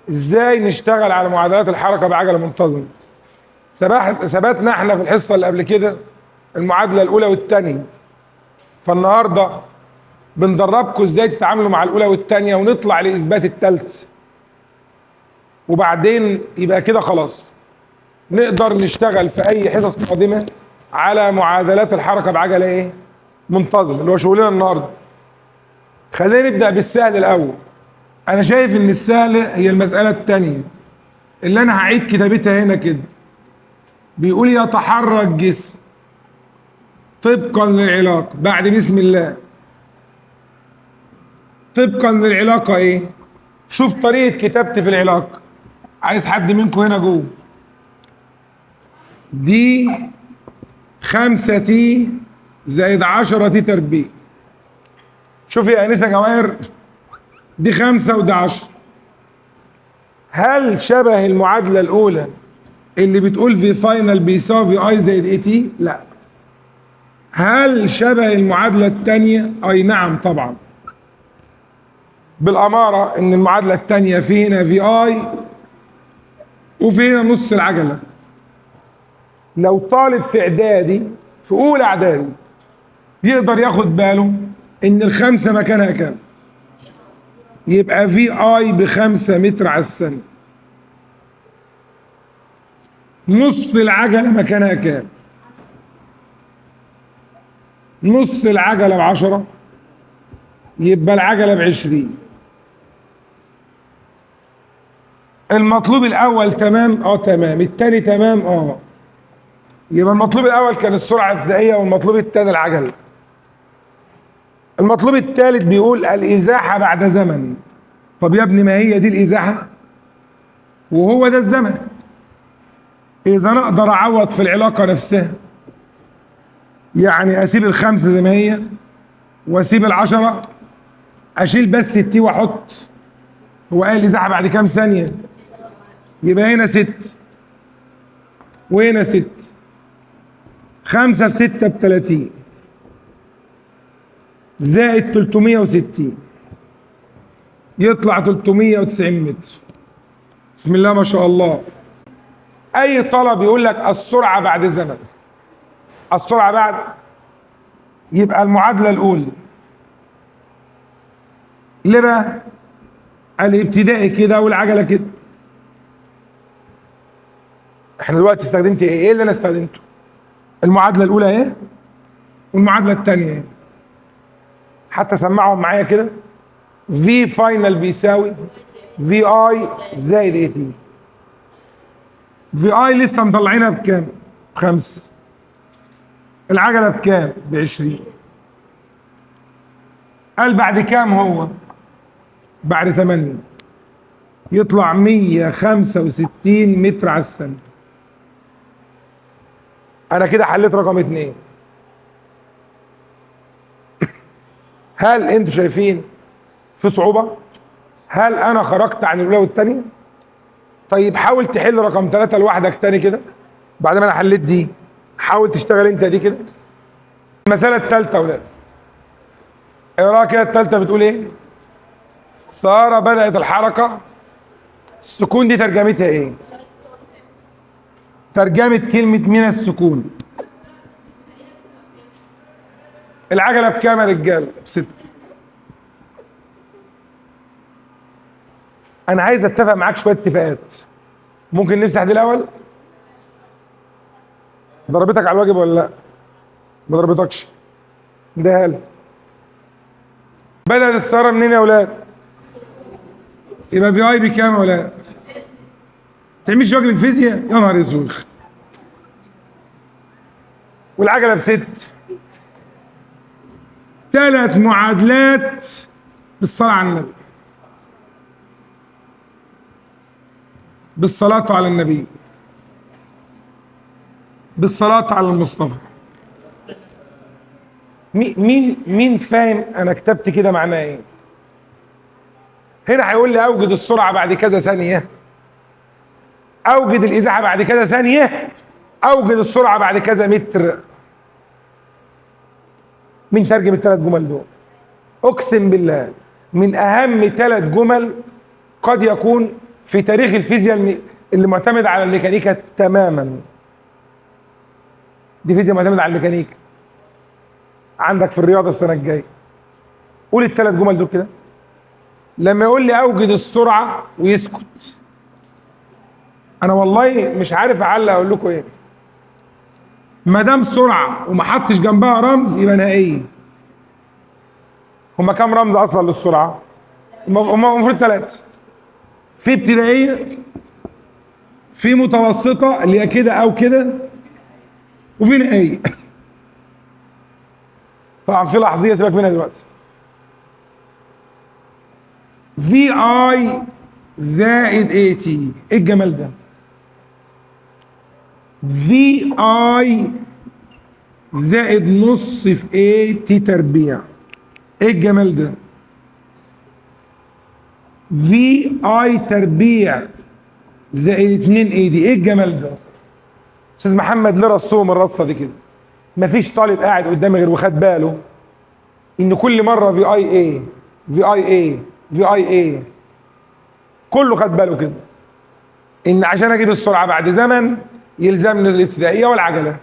ازاي نشتغل على معادلات الحركه بعجله منتظمه؟ ثبتنا احنا في الحصه اللي قبل كده المعادله الاولى والثانيه، فالنهارده بندربكم ازاي تتعاملوا مع الاولى والثانيه ونطلع لاثبات الثالث، وبعدين يبقى كده خلاص نقدر نشتغل في اي حصص قادمه على معادلات الحركه بعجله ايه؟ منتظمه، اللي هو شغلنا النهارده. خلينا نبدا بالسهل الاول. انا شايف ان السهله هي المساله الثانيه اللي انا هعيد كتابتها هنا كده. بيقول يتحرك جسم طبقا للعلاقه بعد بسم الله. طبقا للعلاقه ايه؟ شوف طريقه كتابتي في العلاقه. عايز حد منكم هنا جوه. دي 5 تي زائد 10 تي تربيع. شوف يا انسه جواهر، دي 5 وده 10. هل شبه المعادله الاولى اللي بتقول في فاينل بيساوي في اي زائد اي تي؟ لا. هل شبه المعادله الثانيه؟ اي نعم طبعا. بالاماره ان المعادله الثانيه في هنا في اي وفي هنا نص العجله. لو طالب في اعدادي، في اولى اعدادي، يقدر ياخد باله ان الخمسه مكانها كام؟ يبقى في اي ب5 متر على الثانيه. نص العجله مكانها كام؟ نص العجله ب10، يبقى العجله ب20. المطلوب الاول تمام؟ تمام. الثاني تمام؟ يبقى المطلوب الاول كان السرعه الابتدائيه والمطلوب الثاني العجله. المطلوب الثالث بيقول الازاحه بعد زمن. طب يا ابني ما هي دي الازاحه وهو ده الزمن. اذا انا اقدر اعوض في العلاقه نفسها، يعني اسيب الخمسه زي ما هي واسيب ال10، اشيل بس التي واحط. هو قال الازاحه بعد كام ثانيه؟ يبقى هنا 6 وهنا 6. 5 في 6 ب30 زائد 360 يطلع 390 متر. بسم الله ما شاء الله. اي طلب يقول لك السرعه بعد زمن، السرعه بعد، يبقى المعادله الاولى ليه بقى؟ الابتدائي كده والعجله كده. احنا دلوقتي استخدمت ايه اللي انا استخدمته؟ المعادله الاولى ايه والمعادله الثانيه ايه؟ حتى سمعهم معايا كده. في فاينل بيساوي في اي زائد اي تي. في اي لسه مطلعينها بكام؟ ب5. العجله بكام؟ ب20. قال بعد كام هو؟ بعد 8. يطلع 165 متر على الثانيه. انا كده حليت رقم 2. هل انتوا شايفين في صعوبه؟ هل انا خرجت عن الاولى والثانيه؟ طيب حاول تحل رقم 3 لوحدك تاني كده. بعد ما انا حليت دي حاول تشتغل انت دي كده. المساله الثالثه يا ولاد، اقراها كده. الثالثه بتقول ايه؟ ساره بدات الحركه. السكون دي ترجمتها ايه؟ ترجمه كلمه من السكون. العجله بكام يا رجاله؟ ب6. انا عايز اتفق معاك شويه اتفاقات. ممكن نمسح دي الاول؟ ضربتك على الواجب ولا لا؟ ما ضربتكش. ده هل بدأت السيارة منين يا ولاد؟ يبقى في اي بكام يا ولاد؟ تعملش واجب الفيزياء؟ يا نهار اسود. والعجلة ب6. 3 معادلات بالصلاة على النبي. بالصلاة على النبي. بالصلاة على المصطفى. مين فاهم انا كتبت كده معناه ايه؟ هنا هيقول لي اوجد السرعه بعد كذا ثانيه، اوجد الازاحه بعد كذا ثانيه، اوجد السرعه بعد كذا متر. مين ترجم ال3 جمل دول؟ اقسم بالله من اهم 3 جمل قد يكون في تاريخ الفيزياء اللي معتمد على الميكانيكا تماما. دي فيزياء معتمدة على الميكانيكا. عندك في الرياضة السنة الجاية. قول الثلاث جمل دول كده. لما يقول لي اوجد السرعة ويسكت، انا والله مش عارف اعلق اقول لكم ايه. ما دام سرعة وما حطش جنبها رمز يبقى نهائية. هما كام رمز اصلا للسرعة؟ هما المفروض ثلاثة. في ابتدائية، في متوسطة اللي هي كده او كده، وفي نهائية. طبعا في لحظية سيبك منها دلوقتي. في اي زائد اي تي، ايه الجمال ده؟ في اي زائد نص في اي تي تربيع، ايه الجمال ده؟ في اي تربيع زائد 2 اي دي، ايه الجمال ده؟ استاذ محمد ليه رسوم الرصه دي كده؟ مفيش طالب قاعد قدامي غير وخد باله ان كل مره في اي اي في اي اي في اي اي، كله خد باله كده ان عشان اجيب السرعه بعد زمن يلزمني الابتدائيه والعجله،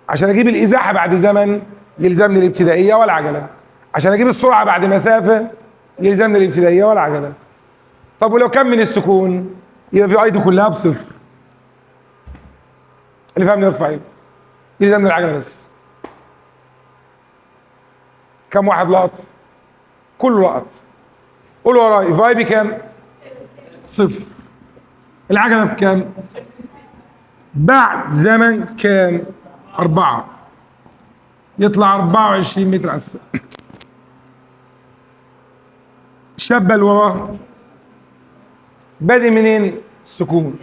عشان اجيب الازاحه بعد زمن يلزمني الابتدائيه والعجله، عشان اجيب السرعه بعد مسافه يلزمني الابتدائيه والعجله. طب ولو كم من السكون يبقى في اي دي كلها بصفر. اللي فاهم يرفع ايده. يلزمني العجله بس. كم واحد لقط؟ كله لقط. قول وراي، في اي بكام؟ صفر. العجله بكام؟ بعد زمن كام؟ 4. يطلع 24 متر على الثانية. الشابة اللي وراه بادئ منين؟ السكون.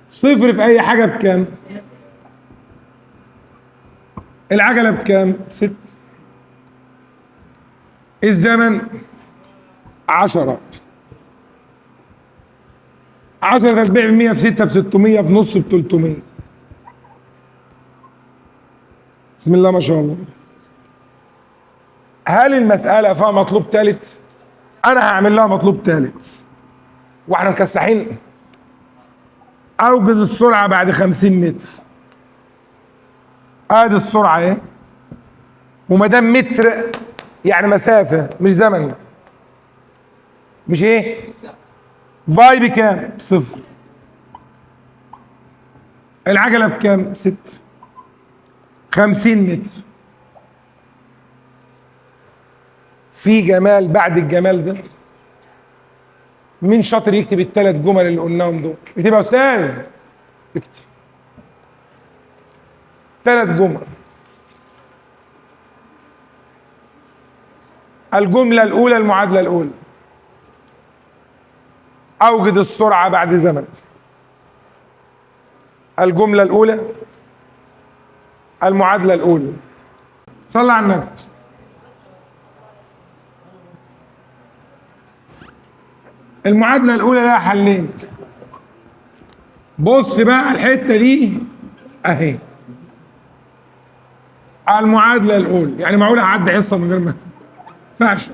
صفر في أي حاجة بكام؟ العجلة بكام؟ 6. الزمن 10. 10 تربيع ب 100 في 6 ب 600 في نص ب 300. بسم الله ما شاء الله. هل المسألة فيها مطلوب ثالث؟ أنا هعمل لها مطلوب ثالث. واحنا مكسحين. أوجد السرعة بعد 50 متر. ادي السرعة اهي. وما دام متر يعني مسافة مش زمن. مش ايه؟ فاي بكام؟ بصفر. العجلة بكام؟ 6. 50 متر. في جمال بعد الجمال ده. مين شاطر يكتب الثلاث جمل اللي قلناهم دول؟ اكتب يا استاذ. اكتب 3 جمل. الجملة الأولى المعادلة الأولى. أوجد السرعة بعد زمن. الجملة الأولى المعادلة الأولى. صلى على النبي. المعادلة الأولى لها حلين. بص بقى الحتة دي أهي. المعادلة الأولى، يعني معقولة أعدي حصة من غير ما ينفعش.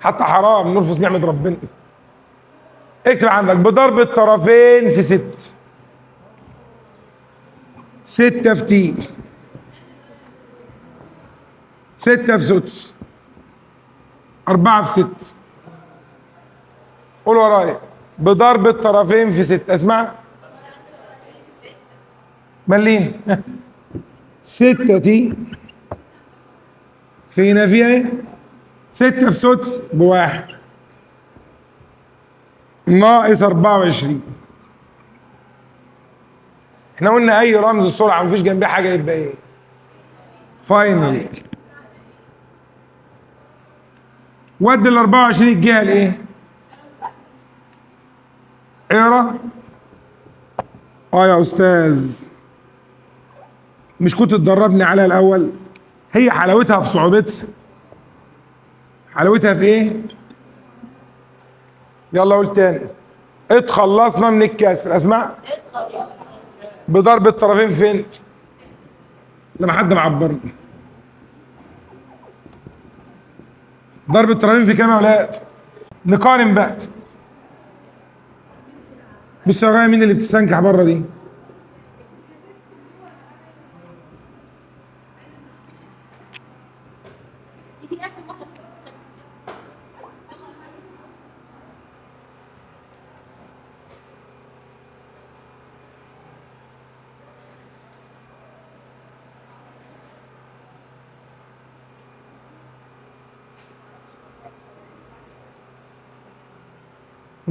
حتى حرام نرفض نعمة ربنا. اكتب عندك بضرب الطرفين في 6. 6 في تي. 6 في سدس. 4 في 6. قول ورايا. بضرب الطرفين في 6. اسمع. ملين. 6 تي في هنا فيها ايه؟ 6 في سدس بواحد ناقص 24. احنا قلنا اي رمز سرعه مفيش جنبيه حاجه يبقى ايه؟ فاينل. ودي ال 24 الجهه لايه؟ اقرا. يا استاذ مش كنت تدربني عليها الاول؟ هي حلاوتها في صعوبتها. حلاوتها في ايه؟ يلا قول تاني. اتخلصنا من الكسر. اسمع. بضرب الطرفين فين؟ لما حد معبرني. ضرب الطرفين في كام يا ولاد؟ نقارن بقى. بص يا جماعه، مين اللي بتستنكح بره دي؟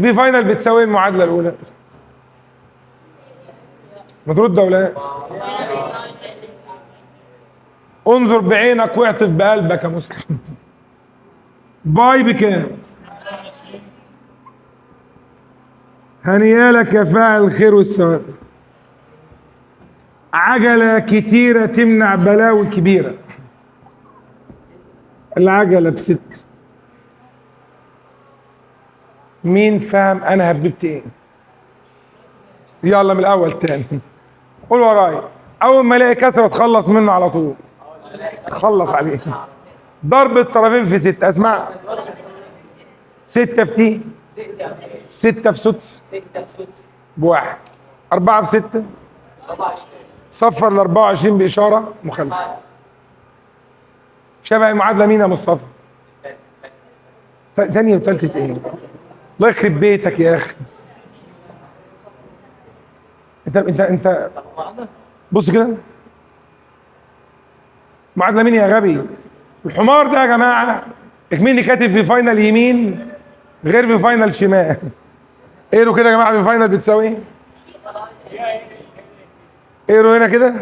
في فاينل بتساوي المعادله الاولى؟ ما ترد ولا إيه؟ انظر بعينك واعطف بقلبك يا مسلم. باي بكام؟ هنيالك يا فاعل الخير والثواب. عجلة كتيرة تمنع بلاوي كبيرة. العجلة بست. مين فاهم انا هببت ايه؟ يلا من الاول تاني. قول ورايا. اول ما الاقي كسرة تخلص منه على طول. تخلص عليه. ضرب الطرفين في ستة. اسمع. ستة في تي. ستة في سدس. بواحد. أربعة في ستة. صفر ال 24 بإشارة مخالفة. شبه المعادلة مين يا مصطفى؟ تانية وتالتة ايه؟ الله يخرب بيتك يا اخي. انت بص كده. معادلة مين يا غبي؟ الحمار ده يا جماعة اكمني كاتب في فاينل يمين غير في فاينل شمال. ايرو كده يا جماعة في فاينل بتساوي ايه؟ ايرو هنا كده.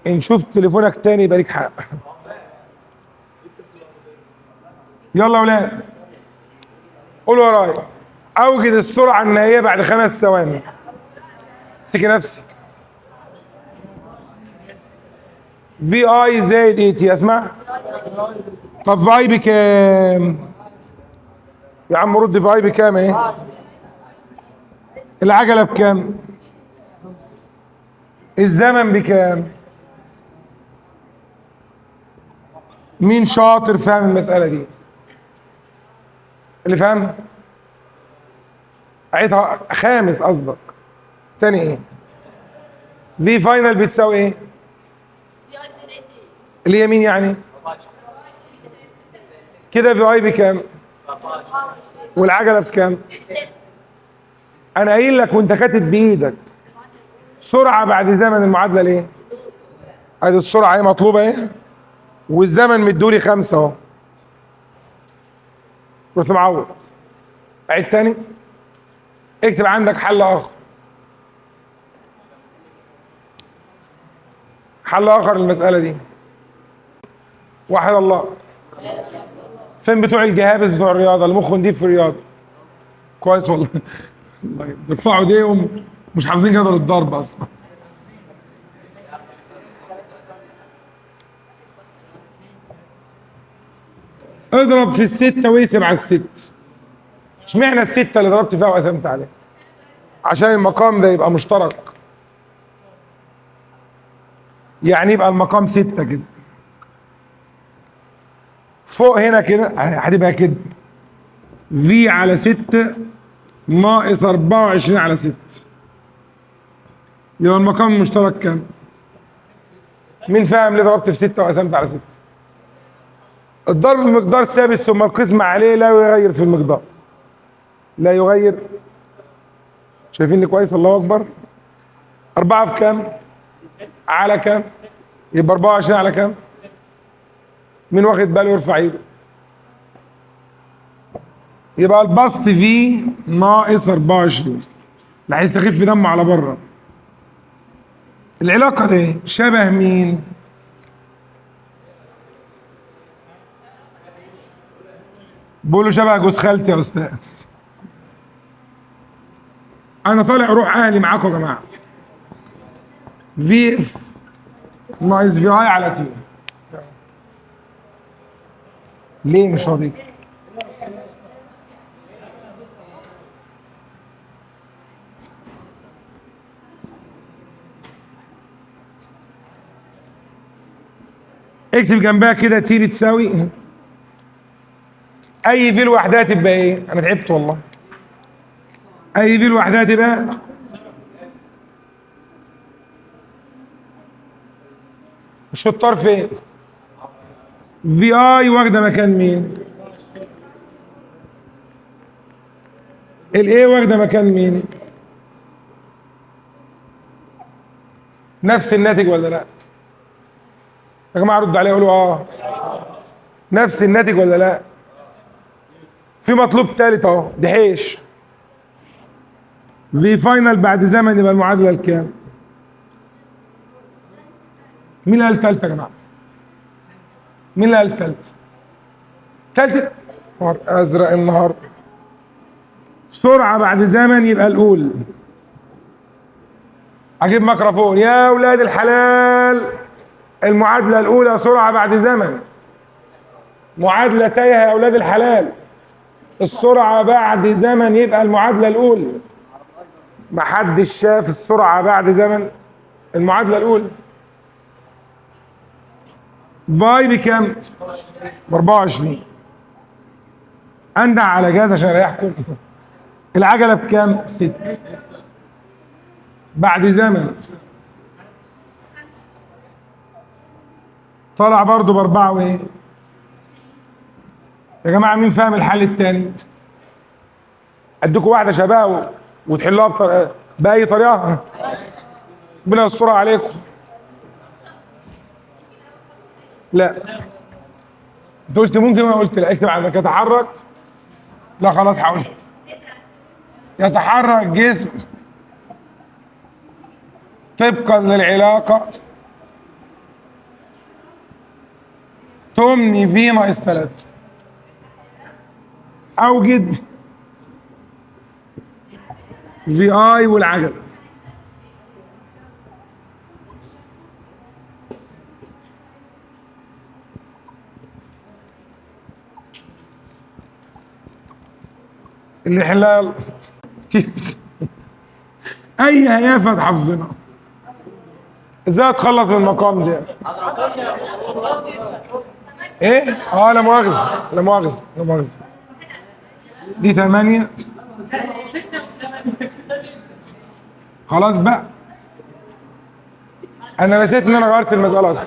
ان شفت تليفونك تاني يبقى ليك حق. يلا يا ولاد قولوا ورايا. اوجد السرعة النهائية بعد 5 ثواني. امسكي نفسك. في اي زائد اي تي. اسمع. طب في اي بكام؟ يا عم رد. في اي بكام ايه؟ العجلة بكام؟ الزمن بكام؟ مين شاطر فاهم المسألة دي؟ اللي فاهم؟ عيدها خامس قصدك. تاني ايه؟ في فاينل بتساوي ايه؟ اللي هي مين يعني؟ كده في اي بكام؟ والعجلة بكام؟ انا قايل لك وانت كاتب بايدك سرعة بعد زمن المعادلة ليه؟ ادي السرعة ايه مطلوبة ايه؟ والزمن مدولي 5 اهو. رحت معوض. عيد تاني. اكتب عندك حل اخر. حل اخر للمسألة دي. واحد الله. فين بتوع الجهابز بتوع الرياضة؟ المخ نضيف في الرياضة. كويس والله. بيرفعوا ايديهم مش حافظين جدول الضرب اصلا. اضرب في الستة واقسم على الست. اشمعنى الستة اللي ضربت فيها وقسمت عليها؟ عشان المقام ده يبقى مشترك. يعني يبقى المقام 6 كده. فوق هنا كده هتبقى كده في على 6 ناقص 24 على 6. يبقى المقام المشترك كام؟ مين فاهم ليه ضربت في 6 وقسمت على 6؟ الضرب في مقدار ثابت ثم القسم عليه لا يغير في المقدار. لا يغير. شايفيني كويس؟ الله اكبر. 4 بكام؟ على كام؟ يبقى 24 على كام؟ مين واخد باله يرفع ايده؟ يبقى البسط في ناقص 24. اللي عايز تخف دمه على بره. العلاقة دي شبه مين؟ بيقولوا شبه جوز خالتي يا استاذ. انا طالع روح اهلي معاكم يا جماعه. في ناقص في اي على تي. ليه مش راضي؟ اكتب جنبها كده تي بتساوي اي في لوحدها تبقى ايه؟ انا تعبت والله. اي في لوحدها تبقى الشطار فين؟ في اي واخده مكان مين؟ الايه واخده مكان مين؟ نفس الناتج ولا لا؟ يا جماعه ردوا عليا قولوا اه. نفس الناتج ولا لا؟ في مطلوب ثالث اهو دحيش. في فاينل بعد زمن يبقى المعادله الكام؟ مين اللي قال ثالثه يا جماعه؟ مين اللي قال ثالثه؟ ثالثه نهار ازرق النهار. سرعه بعد زمن يبقى الاولى. اجيب ميكروفون يا اولاد الحلال. المعادله الاولى سرعه بعد زمن. معادله تايهه يا اولاد الحلال. السرعه بعد زمن يبقى المعادله الاولى. محدش شاف السرعه بعد زمن. المعادله الاولى فاي بكام؟ ب 24. اندع على جهاز عشان اريحكم. العجله بكام؟ 6 بعد زمن. طلع برضه باربعه وايه؟ يا جماعه مين فاهم الحل الثاني؟ اديكم واحده شباب وتحلوها باي طريقه. ربنا يسترها عليكم. لا انت قلت ممكن وانا قلت لا. اكتب عندك يتحرك. لا خلاص هقول. يتحرك جسم طبقا للعلاقه تمني في ناقص 3. اوجد في اي والعجله. اللي حلال اي هيافه حافظنا. ازاي اتخلص من المقام ده؟ ايه؟ لا مؤاخذه لا مؤاخذه لا مؤاخذه. دي 8. خلاص بقى. انا نسيت ان انا غيرت المساله اصلا.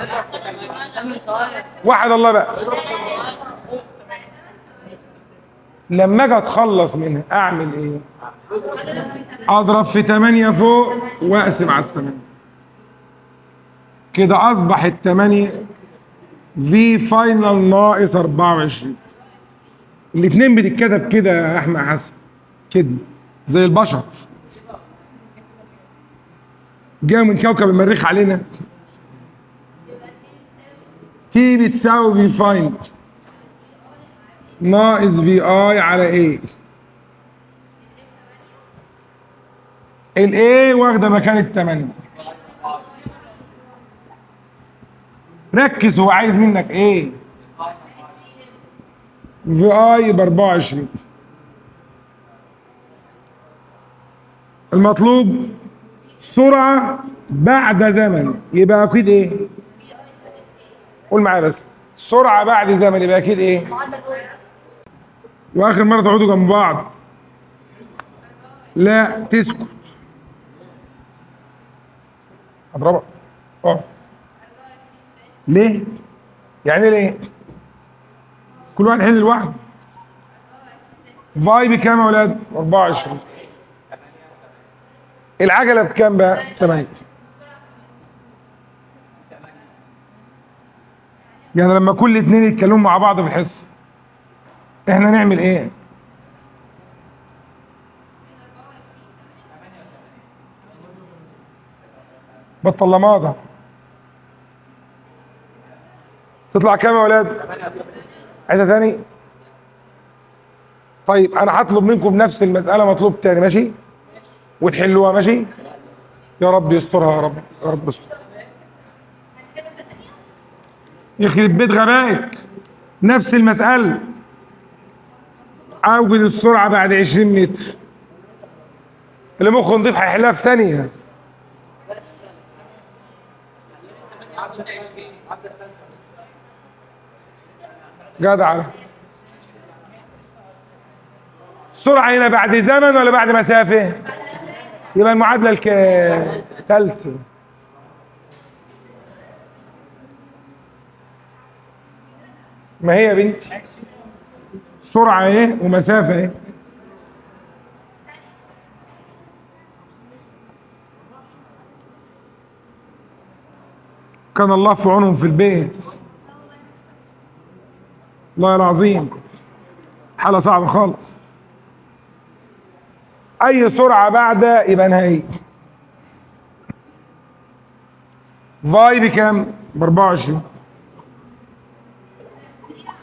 واحد الله بقى. لما اجي اتخلص منها اعمل ايه؟ اضرب في 8 فوق واقسم على 8. كده اصبح ال 8 في فاينل ناقص 24. الاثنين بتتكتب كده يا احمد حسن كده زي البشر. جاي من كوكب المريخ علينا. تي بتساوي في فاينل ناقص في اي على ايه؟ الايه واخده مكان الثمانية. ركز هو عايز منك ايه؟ في اي ب 24. المطلوب سرعه بعد زمن يبقى اكيد ايه؟ قول معايا بس. سرعه بعد زمن يبقى اكيد ايه؟ واخر مره تقعدوا جنب بعض. لا تسكت. اضربك. ليه؟ يعني ليه؟ كل واحد يحل لوحده. فاي بكام يا ولاد؟ 24. العجله بكام بقى؟ 8. يعني لما كل اتنين يتكلموا مع بعض في الحصه احنا نعمل ايه؟ بطل لماضه. تطلع كام يا ولاد؟ عايزه تاني؟ طيب انا هطلب منكم بنفس المساله مطلوب تاني ماشي؟ وتحلوها ماشي؟ يا رب يسترها يا رب. يا رب يستر. يخرب بيت غبائك. نفس المساله. اوجد السرعه بعد 20 متر. اللي مخه نضيف هيحلها في ثانيه. جدع. السرعة هنا بعد زمن ولا بعد مسافة؟ يبقى المعادلة الثالثة. ما هي يا بنتي سرعة ايه ومسافة ايه؟ كان الله في عونهم في البيت. والله العظيم حالة صعبة خالص. أي سرعة بعد يبقى نهائي. فاي بكام؟ ب 24.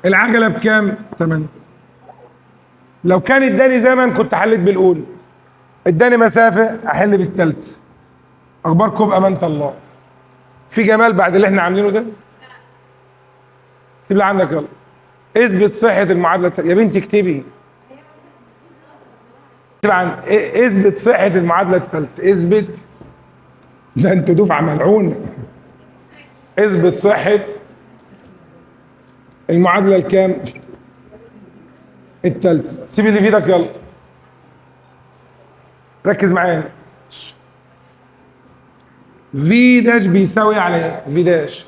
العجلة بكام؟ 8. لو كان اداني زمن كنت حليت بالأولى، اداني مسافة أحل بالتالت. أخباركم بأمانة الله. في جمال بعد اللي احنا عاملينه ده؟ اكتب لي عندك يلا. اثبت صحة المعادلة التالتة. يا بنتي اكتبي. اكتب عندك اثبت صحة المعادلة التالتة. اثبت. ده انتوا دفعة ملعونة. اثبت صحة المعادلة الكام؟ التالتة. سيب اللي في ايدك يلا. ركز معايا. في داش بيساوي على ايه؟ في داش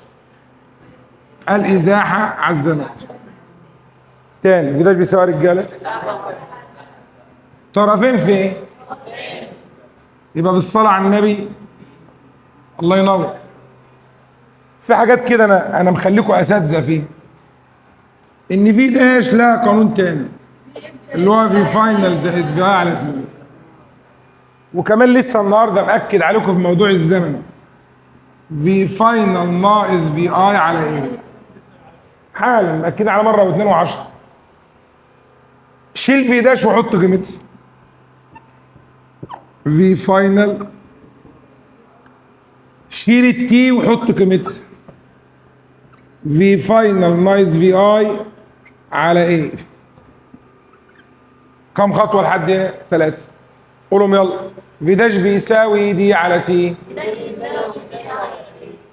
الازاحة على الزمن. تاني في داش بيساوي رجالة طرفين في ايه؟ يبقى بالصلاة على النبي. الله ينور. في حاجات كده انا مخليكم اساتذة فيه. ان في داش لا قانون تاني اللي هو في فاينل زائد في على 2. وكمان لسه النهارده مأكد عليكم في موضوع الزمن. في فاينل ناقص في اي على ايه؟ حالا مأكد على مره واثنين وعشرة. شيل في داش وحط قيمتها. في فاينل شيل التي وحط قيمتها. في فاينل ناقص في اي على ايه؟ كم خطوه لحد هنا؟ 3. قولهم يلا. في داش بيساوي دي على تي.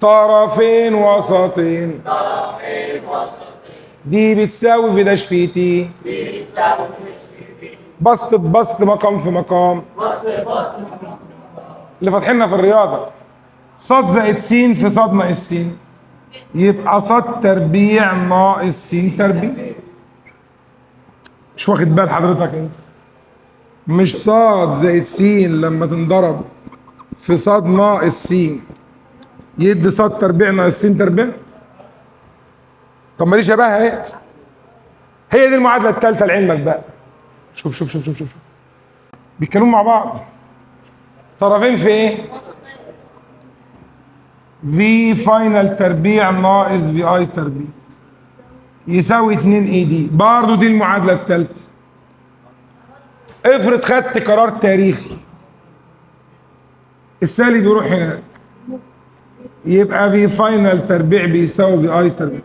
طرفين وسطين. دي بتساوي في داش في تي. بسط بسط مقام في مقام. اللي فاتحيننا في الرياضه. صاد زائد س في صاد ناقص س يبقى صاد تربيع ناقص س تربيع. مش واخد بال حضرتك انت؟ مش صاد زائد س لما تنضرب في صاد ناقص س يدي صاد تربيع ناقص س تربيع؟ طب ما دي شبهها ايه؟ هي دي المعادله الثالثه لعلمك بقى. شوف شوف شوف شوف شوف بيتكلموا مع بعض. طرفين في ايه؟ في فاينل تربيع ناقص في اي تربيع يساوي 2 اي دي. برضه دي المعادله الثالثه. افرض خدت قرار تاريخي السالب يروح هنا يبقى في فاينل تربيع بيساوي في اي تربيع.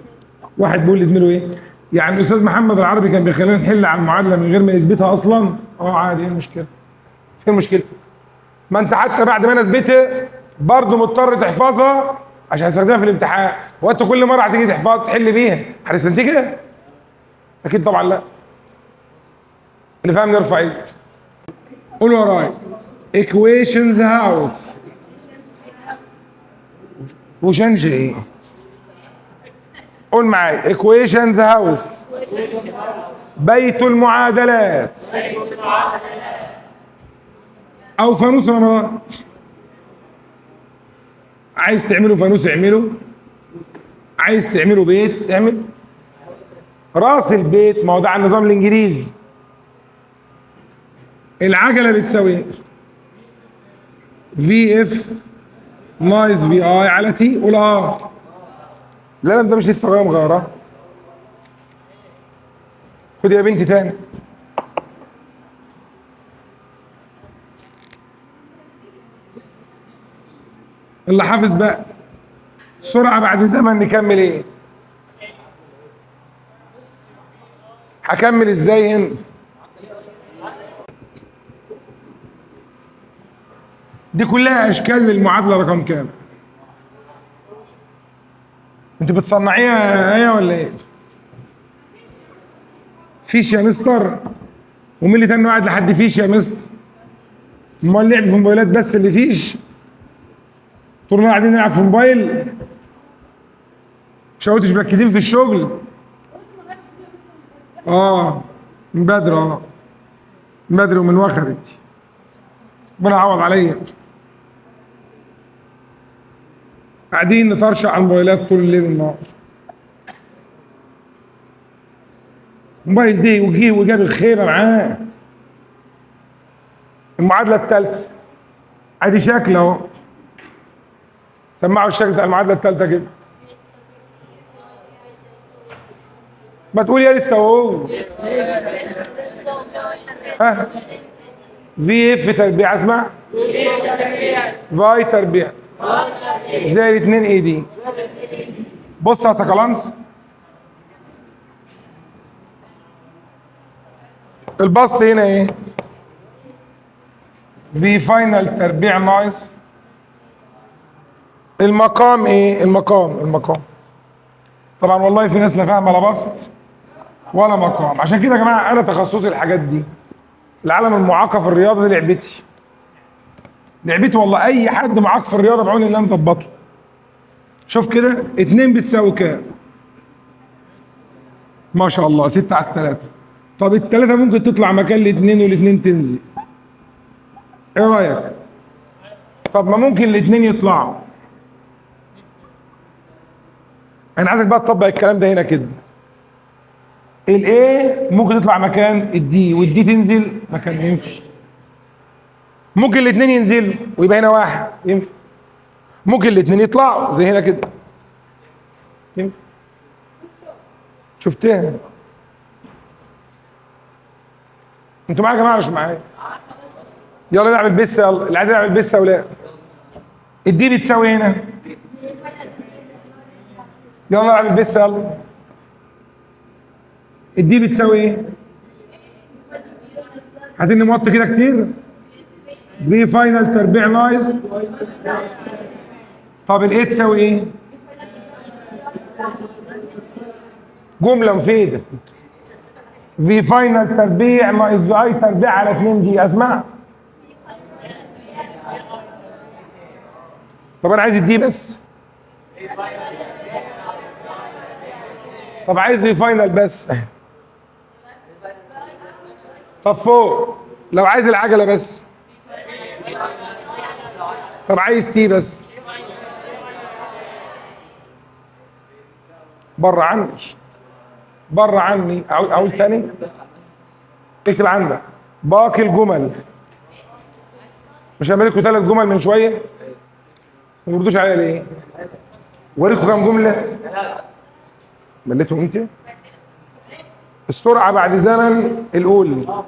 واحد بيقول لزميله ايه؟ يعني الاستاذ محمد العربي كان بيخلينا نحل على المعادله من غير ما يثبتها اصلا؟ عادي. ايه المشكله؟ ايه المشكله؟ ما انت حتى بعد ما انا اثبتها برضه مضطر تحفظها عشان هستخدمها في الامتحان. هو انت كل مره هتيجي تحفظ تحل بيها هتستنتجها؟ اكيد طبعا لا. اللي فاهم يرفع ايده. قول ورايا. equations house. وشنج ايه؟ قول معايا. equations house بيت المعادلات او فانوس رمضان. عايز تعملوا فانوس اعمله. عايز تعملوا بيت اعمل. راس البيت ما هو ده على النظام الانجليزي. العجله بتساوي في اف ناقص في اي على تي. قول اه. لا ده مش لسه مغيره. خد يا بنتي تاني. اللي حافظ بقى. سرعه بعد زمن نكمل ايه؟ هكمل ازاي هنا؟ دي كلها اشكال للمعادله رقم كام؟ انت بتصنعيها ايه ولا ايه؟ فيش يا مستر؟ ومين اللي تاني قاعد لحد فيش يا مستر؟ امال لعب في موبايلات بس اللي فيش؟ طول النهار قاعدين نلعب في موبايل؟ مش مركزين في الشغل؟ من بدري من بدري ومن وخرج. ربنا يعوض عليا. قاعدين نطرشق على الموبايلات طول الليل والنهار. الموبايل دي وجيه وجاب الخيبه معاه. المعادله الثالثه ادي شكل اهو. سمعوا الشكل بتاع المعادله الثالثه كده. ما تقول يا ريت اهو. ها في اف تربيع. اسمع، فاي تربيع زائد 2 اي دي. بص يا سكالانس، البسط هنا ايه؟ في فاينل تربيع ناقص المقام ايه؟ المقام طبعا والله في ناس لا فاهمه لا بسط ولا مقام. عشان كده يا جماعه انا تخصصي الحاجات دي. العالم المعاق في الرياضه دي لعبتي والله. اي حد معاق في الرياضه بعون الله نظبطه. شوف كده 2 بتساوي كام؟ ما شاء الله 6 على 3. طب الثلاثه ممكن تطلع مكان الاثنين والاثنين تنزل. ايه رايك؟ طب ما ممكن الاثنين يطلعوا. انا عايزك بقى تطبق الكلام ده هنا كده. الايه ممكن تطلع مكان الدي والدي تنزل مكان. ينفع؟ ممكن الاثنين ينزلوا ويبقى هنا واحد. ينفع؟ ممكن الاثنين يطلعوا زي هنا كده. ينفع؟ شفتها؟ انتوا معايا يا جماعه مش معايا؟ يلا نعمل بس. يلا اللي عايز يعمل بس ولا الدي بتساوي هنا. يلا نعمل بس. يلا الدي بتساوي ايه؟ هتني موطي كده كتير. في فاينل تربيع ناقص. طب الايه تساوي ايه؟ جمله مفيده. في فاينل تربيع ناقص في اي تربيع على 2 دي. اسمع، طب انا عايز الدي بس. طب عايز في فاينل بس. طب فوق لو عايز العجله بس. طب عايز تي بس. بره عني. اقول تاني. اكتب عندك باقي الجمل. مش هعمل لكم 3 جمل من شويه؟ ما بردوش عليا ليه؟ وريكم كام جمله؟ مليتهم انت؟ السرعه بعد زمن الاولى،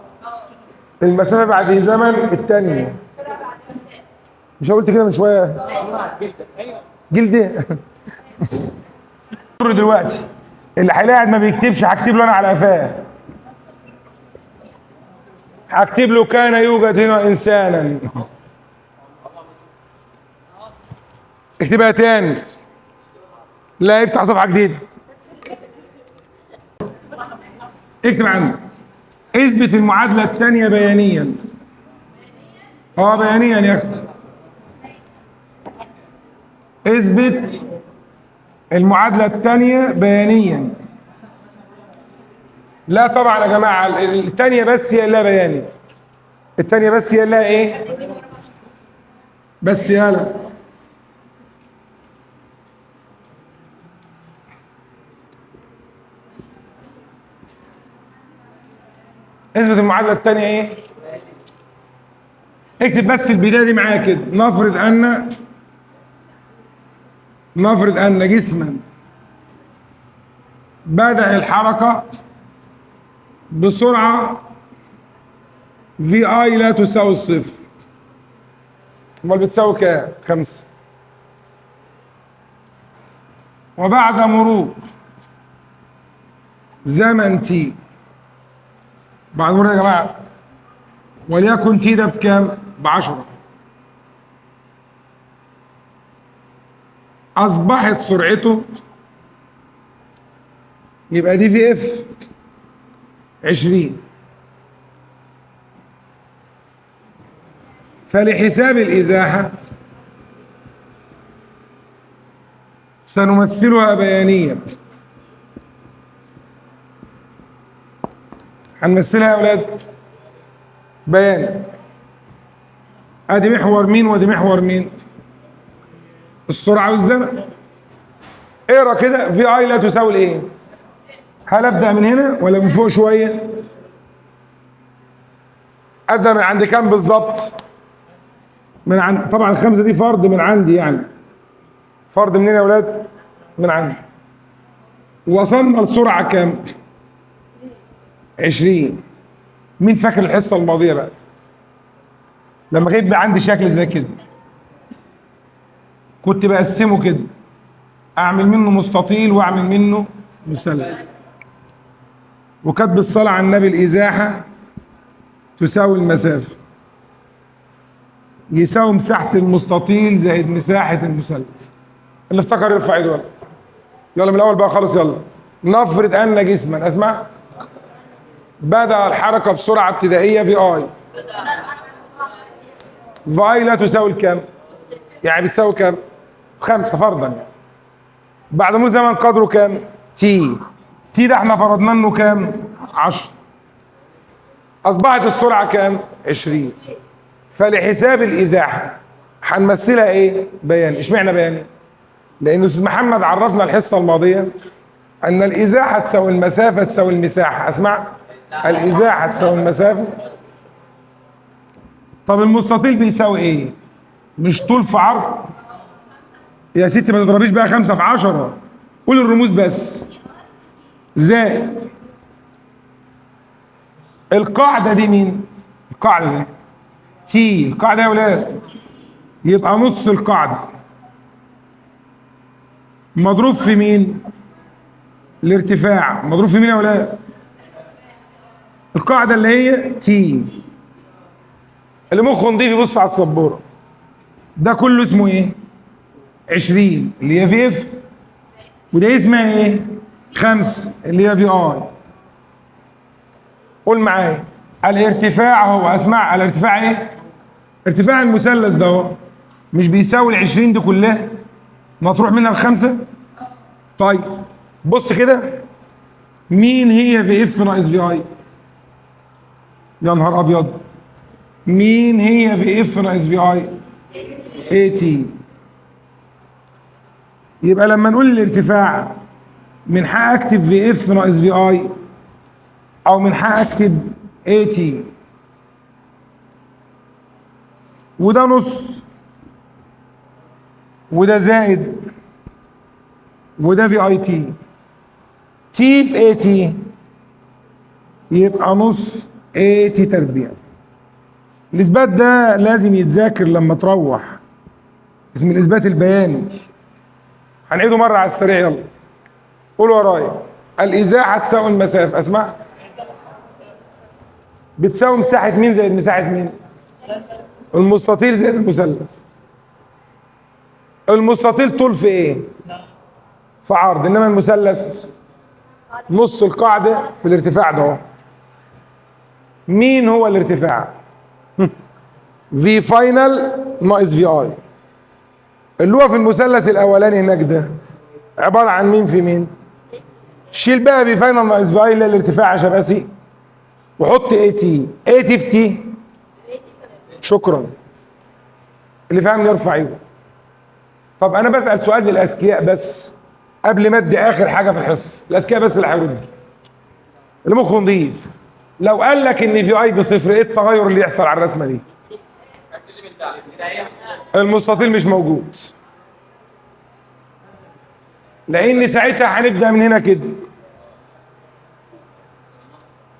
المسافه بعد زمن الثانيه. مش قلت كده من شويه؟ جلدي. دلوقتي اللي هيلاقي ما بيكتبش هكتب له انا على قفاه. هكتب له كان يوجد هنا انسانا. اكتبها تاني. لا افتح صفحه جديده. اكتب عندك اثبت المعادله الثانيه بيانيا. بيانيا يا اختي. اثبت المعادله الثانيه بيانيا. لا طبعا يا جماعه الثانيه بس هي اللي بياني. الثانيه بس هي اللي ايه؟ بس يلا اثبت المعادله الثانيه ايه؟ اكتب بس البدايه دي معايا كده. نفرض ان جسما بدأ الحركه بسرعه في اي لا تساوي الصفر. امال بتساوي كام؟ 5. وبعد مرور زمن تي، بعد مرور يا جماعه وليكن تي ده بكام؟ ب10، اصبحت سرعته، يبقى دي في اف 20. فلحساب الإزاحة سنمثلها بيانيا. هنمثلها يا أولاد بيان. ادي محور مين وادي محور مين؟ السرعه والزمن. اقرا كده، في اي لا تساوي الايه؟ هل ابدا من هنا ولا من فوق شويه؟ ابدا من عند كام بالظبط؟ من عند، طبعا الخمسه دي فرض من عندي، يعني فرض منين يا اولاد؟ من عندي. وصلنا لسرعه كام؟ 20. مين فاكر الحصه الماضيه بقى؟ لما كان يبقى عندي شكل زي كده كنت بقسمه كده، اعمل منه مستطيل واعمل منه مثلث، وكانت بالصلاه على النبي الازاحه تساوي المسافه يساوي مساحه المستطيل زائد مساحه المثلث. اللي افتكر يرفع ايده. يلا من الاول بقى خالص. يلا نفرض ان جسما، اسمع، بدأ الحركه بسرعه ابتدائيه في اي. في لا تساوي الكام؟ يعني بتساوي كام؟ 5 فرضا يعني. بعد مرور زمن قدره كام؟ تي. تي ده احنا فرضنا انه كام؟ 10. اصبحت السرعه كام؟ 20. فلحساب الازاحه هنمثلها ايه؟ بيان. اشمعنى بيان؟ لان استاذ محمد عرفنا الحصه الماضيه ان الازاحه تساوي المسافه تساوي المساحه. اسمع، الازاحه تساوي المسافه. طب المستطيل بيساوي ايه؟ مش طول في عرض يا ستي؟ ما تضربيش بقى 5 في 10، قول الرموز بس. زائد القاعده دي مين؟ القاعده دي تي. القاعده يا ولاد يبقى نص القاعده مضروب في مين؟ الارتفاع. مضروب في مين يا ولاد؟ القاعده اللي هي تي. اللي مخه نضيف يبص على السبوره. ده كله اسمه ايه؟ 20 اللي هي في اف، وده اسمها ايه؟ 5 اللي هي في اي. قول معايا، الارتفاع هو، اسمع، الارتفاع ايه؟ ارتفاع المثلث ده اهو مش بيساوي ال 20 دي كلها مطروح منها الخمسه؟ طيب بص كده، مين هي في اف ناقص في اي؟ يا نهار ابيض، مين هي في اف ناقص في اي؟ اي تي. يبقى لما نقول الارتفاع من حق اكتب في اف ناقص في اي، او من حق اكتب اي تي، وده نص وده زائد وده في اي تي. تي في اي تي يبقى نص اي تي تربيع. الاثبات ده لازم يتذاكر لما تروح، اسمه الاثبات البياني. هنعيده مره على السريع. يلا قولوا ورايا، الازاحه تساوي المسافه. اسمع، بتساوي مساحه مين زائد مساحه مين؟ المستطيل زائد المثلث. المستطيل طول في ايه؟ في عرض، انما المثلث نص القاعده في الارتفاع ده اهو. مين هو الارتفاع؟ في فاينل ناقص في اي، اللي هو في المثلث الاولاني هناك ده عباره عن مين في مين؟ شيل بقى في فاينل ناقص في اي اللي الارتفاع عشان ابقى سي، وحط اي تي. اي تي في تي. شكرا. اللي فاهم يرفع ايده. طب انا بسال سؤال للاذكياء بس قبل ما ادي اخر حاجه في الحصه. الاذكياء بس اللي هيرد، اللي مخه نضيف. لو قال لك ان في اي بصفر، ايه التغير اللي يحصل على الرسمه دي؟ المستطيل مش موجود، لان ساعتها هنبدا من هنا كده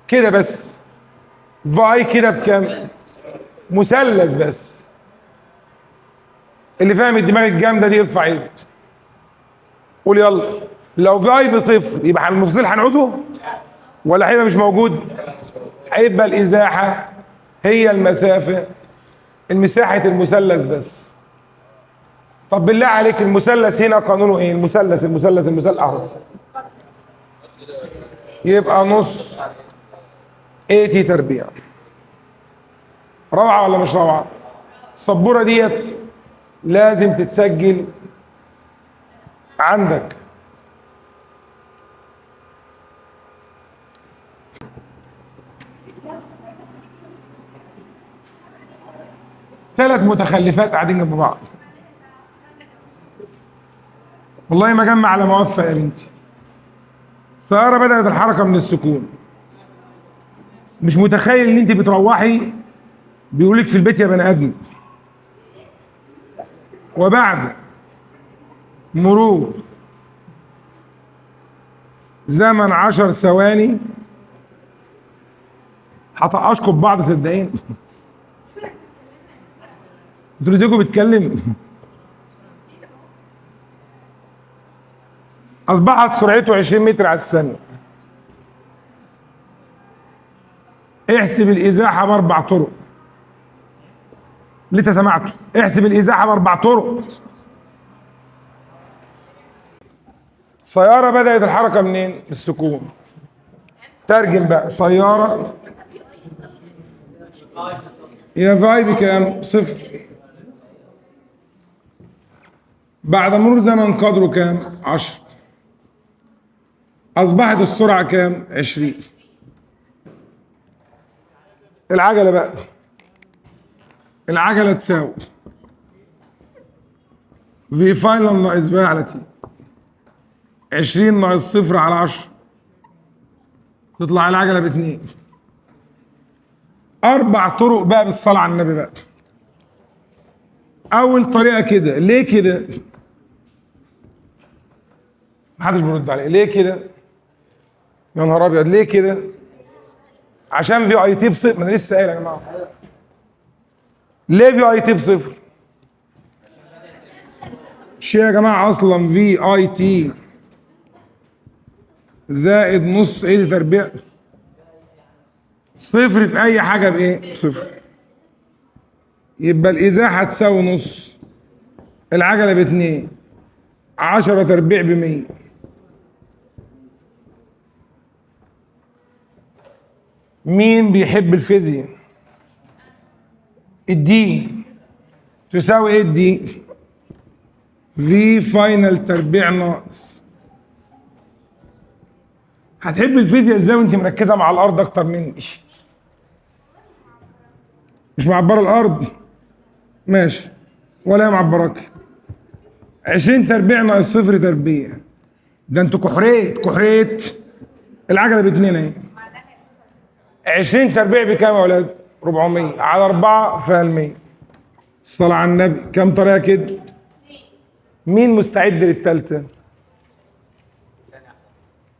كده بس. في كده بكام؟ مثلث بس. اللي فاهم الدماغ الجامده دي يرفع ايده. قول يلا، لو في بصفر يبقى المستطيل هنعوزه ولا هيبقى مش موجود؟ هيبقى الازاحه هي المسافه المساحه المثلث بس. طب بالله عليك المثلث هنا قانونه ايه؟ المثلث اهو يبقى نص 80 تربيع. روعه ولا مش روعه؟ السبوره ديت لازم تتسجل عندك. ثلاث متخلفات قاعدين جنب بعض. والله ما جمع على موفق يا بنتي. السيارة بدأت الحركة من السكون. مش متخيل ان انت بتروحي بيقولك في البيت يا بني ادم. وبعد مرور زمن 10 ثواني هطقشكوا ببعض صدقين. انتوا ليكوا بتكلم. اصبحت سرعته 20 متر على الثانية. احسب الازاحة باربع طرق. اللي انت سمعته احسب الازاحة باربع طرق. سيارة بدأت الحركة منين؟ من السكون. ترجم بقى. سيارة يا فاي بكام؟ صفر. بعد مرور زمن قدره كام؟ 10. أصبحت السرعة كام؟ 20. العجلة بقى. العجلة تساوي في فاينل ناقص في على تي. 20 ناقص صفر على 10 تطلع العجلة ب2. 4 طرق بقى بالصلاة على النبي بقى. أول طريقة كده. ليه كده؟ محدش بيرد عليه. ليه كده؟ يا نهار أبيض ليه كده؟ عشان في اي تي بصفر. ما أنا لسه قايل يا جماعة. ليه في اي تي بصفر؟ مش يا جماعة أصلا في اي تي زائد نص ايه دي تربيع؟ صفر في أي حاجة بإيه؟ بصفر. يبقى الإزاحة تساوي نص. العجلة ب2. 10 تربيع ب100. مين بيحب الفيزياء؟ الدي تساوي ايه الدي؟ في فاينل تربيع ناقص. هتحب الفيزياء ازاي وانت مركزه مع الارض اكتر مني؟ مش معبره الارض؟ ماشي. ولا هي معبراك؟ 20 تربيع ناقص صفر تربيع. ده انتوا كحريت. العجله ب2 اهي. 20 تربيع بكام يا ولاد؟ 400 على 4 في 100. الصلاة على النبي. كم طريقة كده؟ مين مستعد للتالتة؟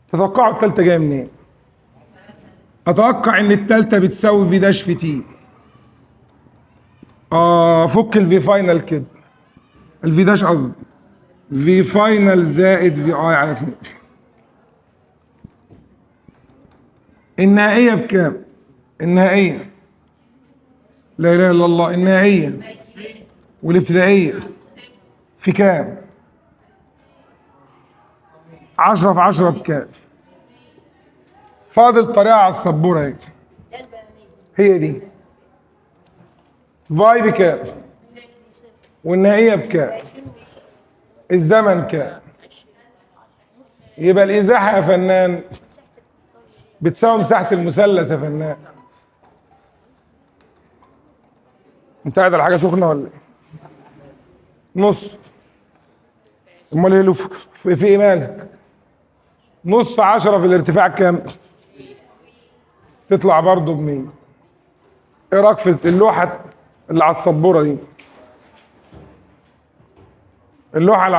تتوقعوا التالتة جاية منين؟ أتوقع إن التالتة بتساوي في داش في تي. فك الفي فاينل كده. الفي داش قصدي. في فاينل زائد في اي على 2. النهائية بكام؟ النهائية لا إله إلا الله. النهائية والابتدائية في كام؟ 10 في 10 بكام؟ فاضل طريقة على السبورة اهي. هي دي. فاي بكام؟ والنهائية بكام؟ الزمن كام؟ يبقى الإزاحة يا فنان بتساوي مساحة المثلث يا فنان. انت قاعد على حاجة سخنة ولا ايه؟ نص. امال ايه في ايه مالك؟ نص في 10 في الارتفاع كام؟ تطلع برضه ب100. ايه رايك في اللوحة اللي على السبورة دي؟ اللوحة